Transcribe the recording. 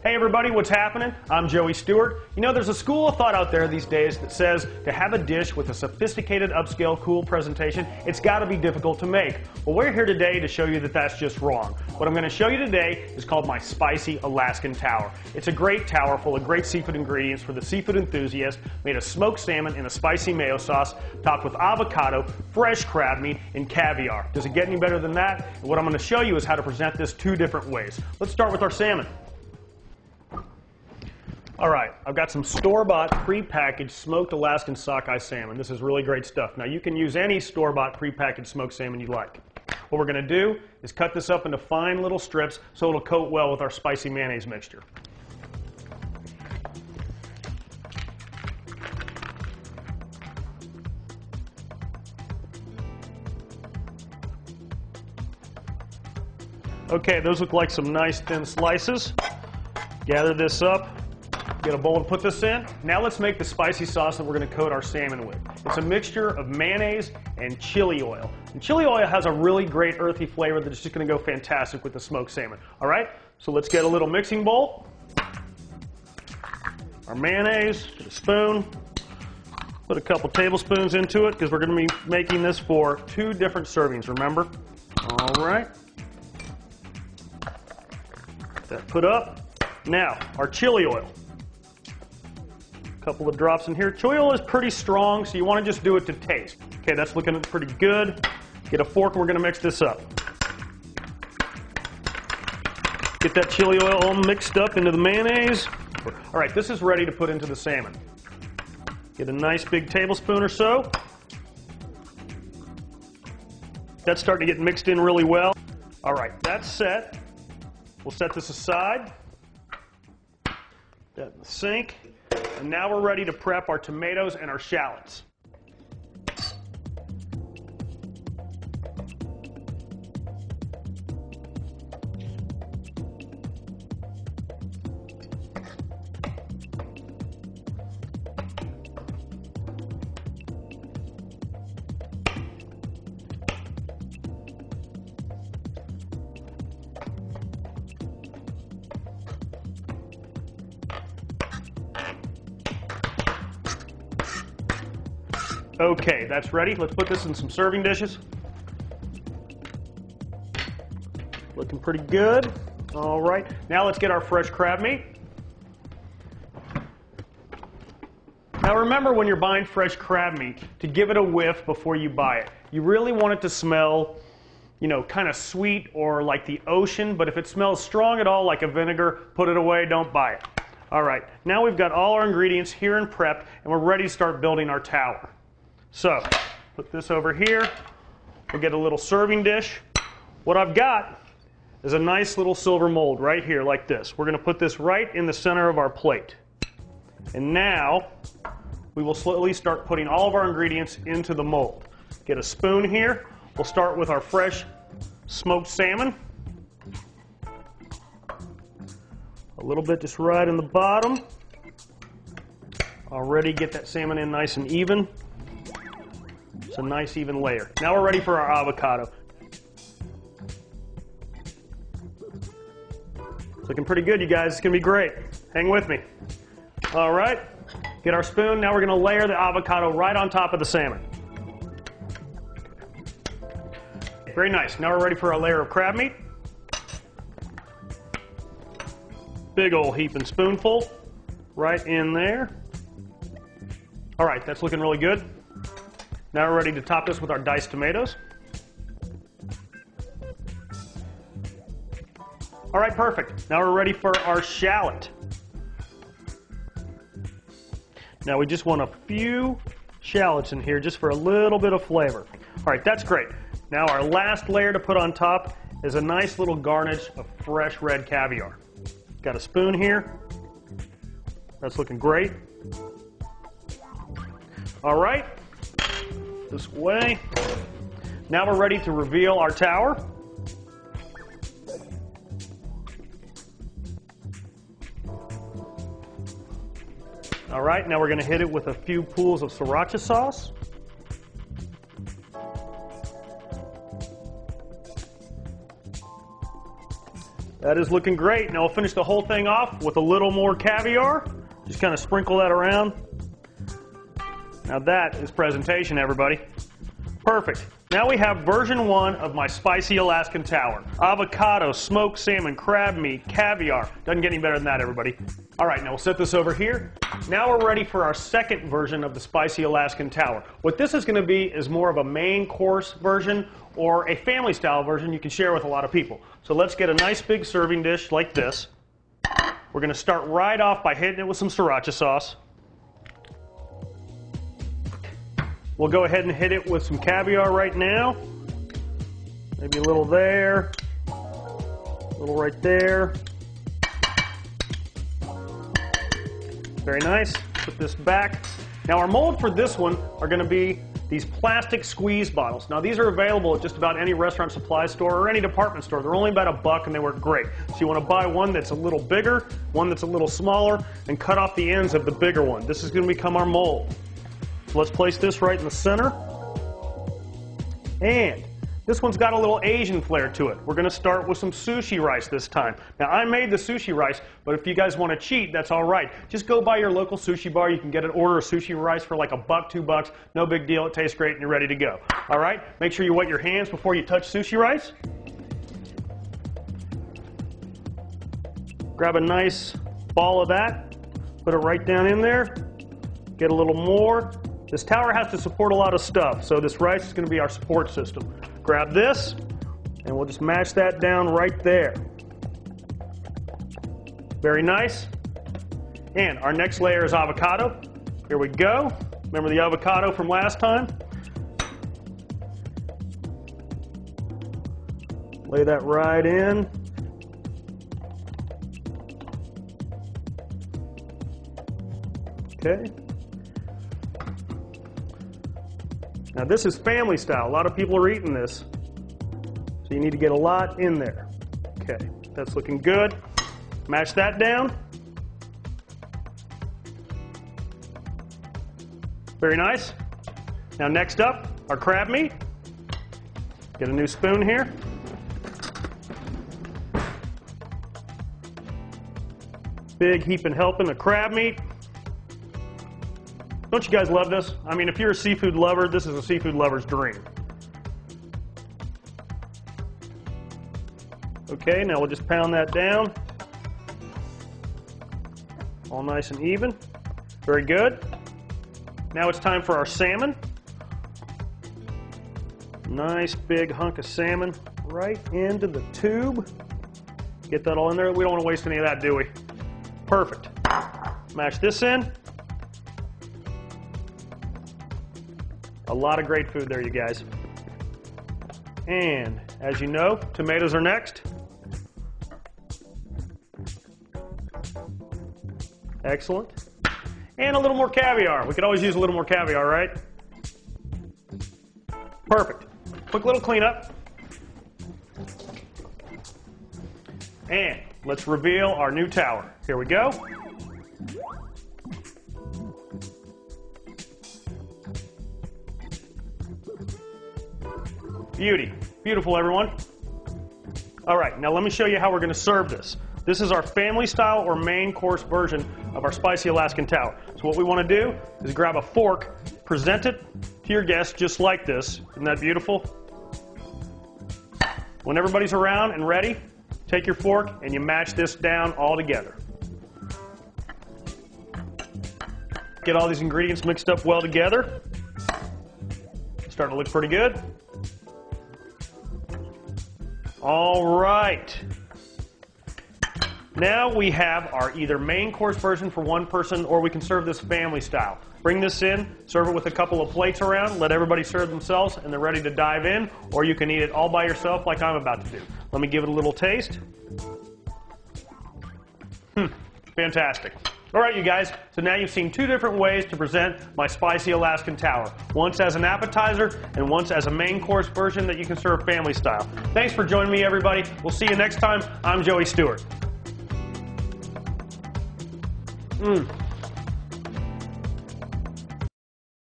Hey everybody, what's happening? I'm Joey Stewart. You know, there's a school of thought out there these days that says to have a dish with a sophisticated, upscale, cool presentation, it's got to be difficult to make. Well, we're here today to show you that that's just wrong. What I'm going to show you today is called my Spicy Alaskan Tower. It's a great tower full of great seafood ingredients for the seafood enthusiast, made of smoked salmon in a spicy mayo sauce, topped with avocado, fresh crab meat, and caviar. Does it get any better than that? And what I'm going to show you is how to present this two different ways. Let's start with our salmon. All right, I've got some store-bought, pre-packaged smoked Alaskan sockeye salmon. This is really great stuff. Now, you can use any store-bought, pre-packaged smoked salmon you like. What we're going to do is cut this up into fine little strips so it'll coat well with our spicy mayonnaise mixture. Okay, those look like some nice thin slices. Gather this up. Get a bowl to put this in. Now let's make the spicy sauce that we're going to coat our salmon with. It's a mixture of mayonnaise and chili oil. And chili oil has a really great earthy flavor that's just going to go fantastic with the smoked salmon. All right, so let's get a little mixing bowl. Our mayonnaise, get a spoon. Put a couple tablespoons into it because we're going to be making this for 2 different servings, remember? All right. Get that put up. Now, our chili oil. Couple of drops in here. Chili oil is pretty strong, so you want to just do it to taste. Okay, that's looking pretty good. Get a fork and we're going to mix this up. Get that chili oil all mixed up into the mayonnaise. All right, this is ready to put into the salmon. Get a nice big tablespoon or so. That's starting to get mixed in really well. All right, that's set. We'll set this aside. Put that in the sink. And now we're ready to prep our tomatoes and our shallots. Okay, that's ready. Let's put this in some serving dishes. Looking pretty good. All right, now let's get our fresh crab meat. Now remember, when you're buying fresh crab meat, to give it a whiff before you buy it. You really want it to smell, you know, kind of sweet or like the ocean, but if it smells strong at all like a vinegar, put it away, don't buy it. All right, now we've got all our ingredients here and prepped, and we're ready to start building our tower. So, put this over here. We'll get a little serving dish. What I've got is a nice little silver mold right here, like this. We're going to put this right in the center of our plate. And now, we will slowly start putting all of our ingredients into the mold. Get a spoon here. We'll start with our fresh smoked salmon. A little bit just right in the bottom. Already get that salmon in nice and even. It's a nice even layer. Now we're ready for our avocado. It's looking pretty good, you guys. It's going to be great. Hang with me. All right. Get our spoon. Now we're going to layer the avocado right on top of the salmon. Very nice. Now we're ready for our layer of crab meat. Big old heaping spoonful right in there. All right, that's looking really good. Now we're ready to top this with our diced tomatoes. All right, perfect. Now we're ready for our shallot. Now we just want a few shallots in here just for a little bit of flavor. All right, that's great. Now our last layer to put on top is a nice little garnish of fresh red caviar. Got a spoon here. That's looking great. All right. This way. Now we're ready to reveal our tower. All right, now we're going to hit it with a few pools of sriracha sauce. That is looking great. Now we'll finish the whole thing off with a little more caviar. Just kind of sprinkle that around. Now that is presentation, everybody. Perfect. Now we have version 1 of my spicy Alaskan Tower. Avocado, smoked salmon, crab meat, caviar. Doesn't get any better than that, everybody. All right, now we'll set this over here. Now we're ready for our second version of the spicy Alaskan Tower. What this is going to be is more of a main course version or a family style version you can share with a lot of people. So let's get a nice big serving dish like this. We're going to start right off by hitting it with some sriracha sauce. We'll go ahead and hit it with some caviar right now. Maybe a little there, a little right there. Very nice. Put this back. Now our mold for this one are going to be these plastic squeeze bottles. Now these are available at just about any restaurant supply store or any department store. They're only about $1 and they work great. So you want to buy one that's a little bigger, one that's a little smaller, and cut off the ends of the bigger one. This is going to become our mold. So let's place this right in the center. And this one's got a little Asian flair to it. We're going to start with some sushi rice this time. Now I made the sushi rice, but if you guys want to cheat, that's all right. Just go by your local sushi bar. You can get an order of sushi rice for like $1, $2. No big deal. It tastes great and you're ready to go. All right? Make sure you wet your hands before you touch sushi rice. Grab a nice ball of that. Put it right down in there. Get a little more. This tower has to support a lot of stuff, so this rice is going to be our support system. Grab this, and we'll just mash that down right there. Very nice. And our next layer is avocado. Here we go. Remember the avocado from last time? Lay that right in. Okay. Now this is family style. A lot of people are eating this. So you need to get a lot in there. Okay, that's looking good. Mash that down. Very nice. Now next up, our crab meat. Get a new spoon here. Big heaping helping of crab meat. Don't you guys love this? I mean, if you're a seafood lover, this is a seafood lover's dream. Okay, now we'll just pound that down. All nice and even. Very good. Now it's time for our salmon. Nice big hunk of salmon right into the tube. Get that all in there. We don't want to waste any of that, do we? Perfect. Mash this in. A lot of great food there, you guys. And as you know, tomatoes are next. Excellent. And a little more caviar. We could always use a little more caviar, right? Perfect. Quick little cleanup. And let's reveal our new tower. Here we go. Beauty. Beautiful, everyone. All right, now let me show you how we're going to serve this. This is our family style or main course version of our spicy Alaskan Tower. So what we want to do is grab a fork, present it to your guests just like this. Isn't that beautiful? When everybody's around and ready, take your fork and you mash this down all together. Get all these ingredients mixed up well together. Starting to look pretty good. All right. Now we have our either main course version for one person, or we can serve this family style. Bring this in, serve it with a couple of plates around, let everybody serve themselves, and they're ready to dive in, or you can eat it all by yourself like I'm about to do. Let me give it a little taste. Fantastic. All right, you guys, so now you've seen two different ways to present my spicy Alaskan Tower. Once as an appetizer and once as a main course version that you can serve family style. Thanks for joining me, everybody. We'll see you next time. I'm Joey Stewart.